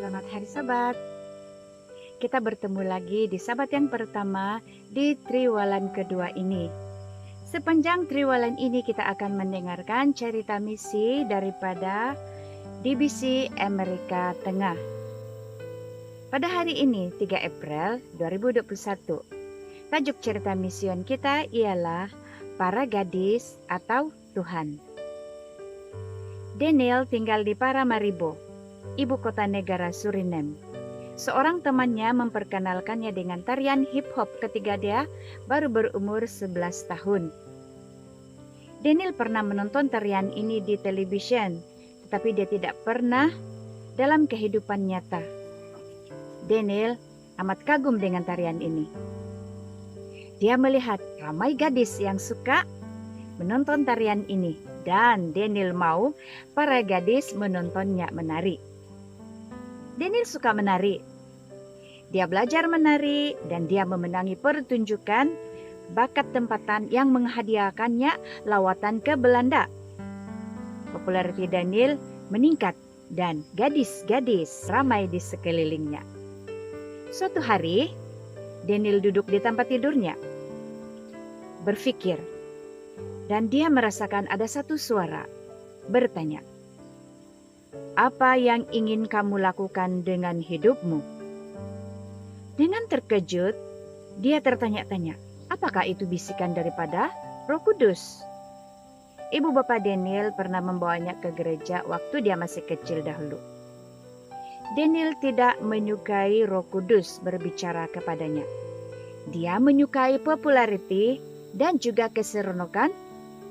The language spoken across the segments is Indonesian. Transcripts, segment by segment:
Selamat hari Sabat. Kita bertemu lagi di Sabat yang pertama di Triwulan kedua ini. Sepanjang Triwulan ini kita akan mendengarkan cerita misi daripada Divisi Amerika Tengah. Pada hari ini 3 April 2021, tajuk cerita mision kita ialah Para Gadis atau Tuhan. Daniel tinggal di Paramaribo, ibu kota negara Suriname. Seorang temannya memperkenalkannya dengan tarian hip-hop ketika dia baru berumur 11 tahun. Daniel pernah menonton tarian ini di television, tetapi dia tidak pernah dalam kehidupan nyata. Daniel amat kagum dengan tarian ini. Dia melihat ramai gadis yang suka menonton tarian ini, dan Daniel mau para gadis menontonnya menari. Daniel suka menari. Dia belajar menari dan dia memenangi pertunjukan bakat tempatan yang menghadiahkannya lawatan ke Belanda. Populariti Daniel meningkat dan gadis-gadis ramai di sekelilingnya. Suatu hari, Daniel duduk di tempat tidurnya, berpikir, dan dia merasakan ada satu suara bertanya, "Apa yang ingin kamu lakukan dengan hidupmu?" Dengan terkejut, dia tertanya-tanya, apakah itu bisikan daripada Roh Kudus? Ibu bapak Daniel pernah membawanya ke gereja waktu dia masih kecil dahulu. Daniel tidak menyukai Roh Kudus berbicara kepadanya. Dia menyukai populariti dan juga keseronokan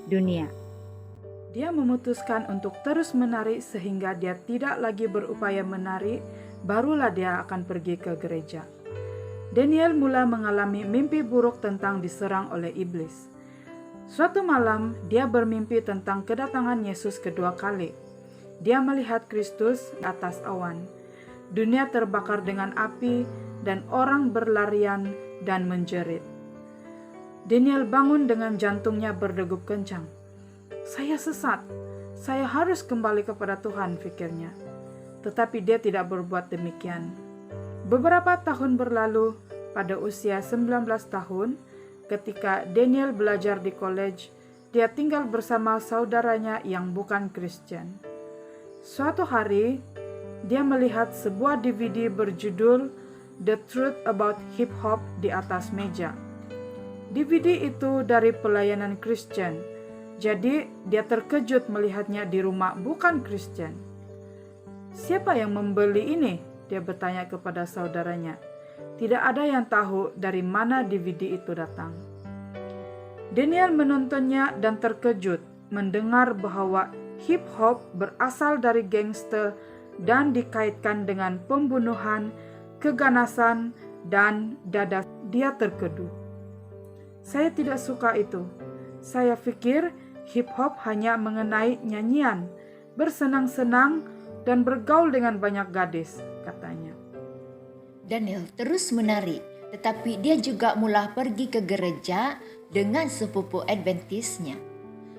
dunia. Dia memutuskan untuk terus menari sehingga dia tidak lagi berupaya menari, barulah dia akan pergi ke gereja. Daniel mula mengalami mimpi buruk tentang diserang oleh iblis. Suatu malam, dia bermimpi tentang kedatangan Yesus kedua kali. Dia melihat Kristus di atas awan. Dunia terbakar dengan api dan orang berlarian dan menjerit. Daniel bangun dengan jantungnya berdegup kencang. Saya sesat, saya harus kembali kepada Tuhan, pikirnya. Tetapi dia tidak berbuat demikian. Beberapa tahun berlalu, pada usia 19 tahun, ketika Daniel belajar di college, dia tinggal bersama saudaranya yang bukan Kristen. Suatu hari, dia melihat sebuah DVD berjudul The Truth About Hip Hop di atas meja. DVD itu dari pelayanan Kristen, jadi dia terkejut melihatnya di rumah bukan Kristen. "Siapa yang membeli ini?" dia bertanya kepada saudaranya. Tidak ada yang tahu dari mana DVD itu datang. Daniel menontonnya dan terkejut mendengar bahwa hip hop berasal dari gangster dan dikaitkan dengan pembunuhan, keganasan, dan dada. Dia terkeduh. "Saya tidak suka itu. Saya pikir hip hop hanya mengenai nyanyian, bersenang-senang, dan bergaul dengan banyak gadis," katanya. Daniel terus menari, tetapi dia juga mula pergi ke gereja dengan sepupu Adventisnya.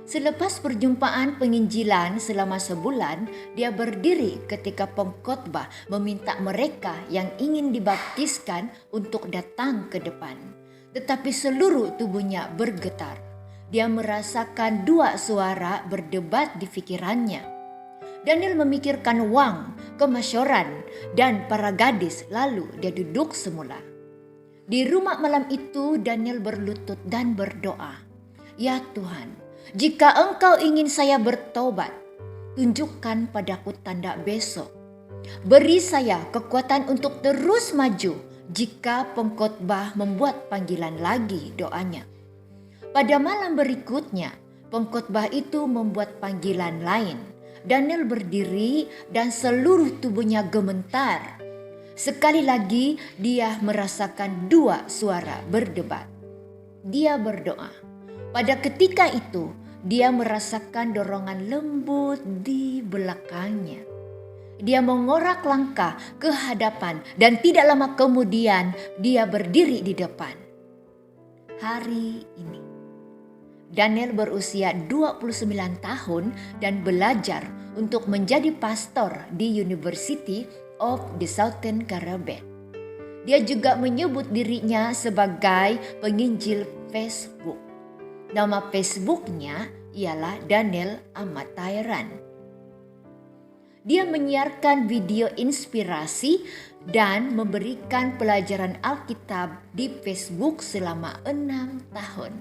Selepas perjumpaan penginjilan selama sebulan, dia berdiri ketika pengkhotbah meminta mereka yang ingin dibaptiskan untuk datang ke depan. Tetapi seluruh tubuhnya bergetar. Dia merasakan dua suara berdebat di pikirannya. Daniel memikirkan uang, kemasyaran, dan para gadis, lalu dia duduk semula. Di rumah malam itu Daniel berlutut dan berdoa, "Ya Tuhan, jika Engkau ingin saya bertobat, tunjukkan padaku tanda besok. Beri saya kekuatan untuk terus maju jika pengkhotbah membuat panggilan lagi," doanya. Pada malam berikutnya, pengkhotbah itu membuat panggilan lain. Daniel berdiri dan seluruh tubuhnya gemetar. Sekali lagi dia merasakan dua suara berdebat. Dia berdoa. Pada ketika itu dia merasakan dorongan lembut di belakangnya. Dia mengorak langkah ke hadapan dan tidak lama kemudian dia berdiri di depan. Hari ini Daniel berusia 29 tahun dan belajar untuk menjadi pastor di University of the Southern Caribbean. Dia juga menyebut dirinya sebagai penginjil Facebook. Nama Facebooknya ialah Daniel Amatairan. Dia menyiarkan video inspirasi dan memberikan pelajaran Alkitab di Facebook selama 6 tahun.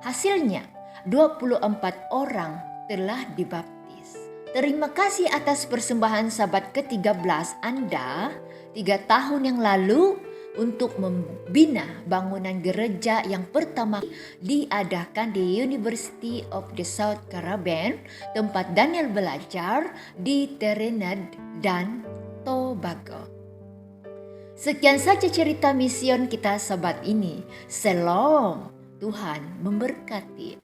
Hasilnya, 24 orang telah dibaptis. Terima kasih atas persembahan sahabat ke-13 Anda 3 tahun yang lalu untuk membina bangunan gereja yang pertama diadakan di University of the South Caribbean, tempat Daniel belajar di Trinidad dan Tobago. Sekian saja cerita mision kita sahabat ini. Shalom, Tuhan memberkati.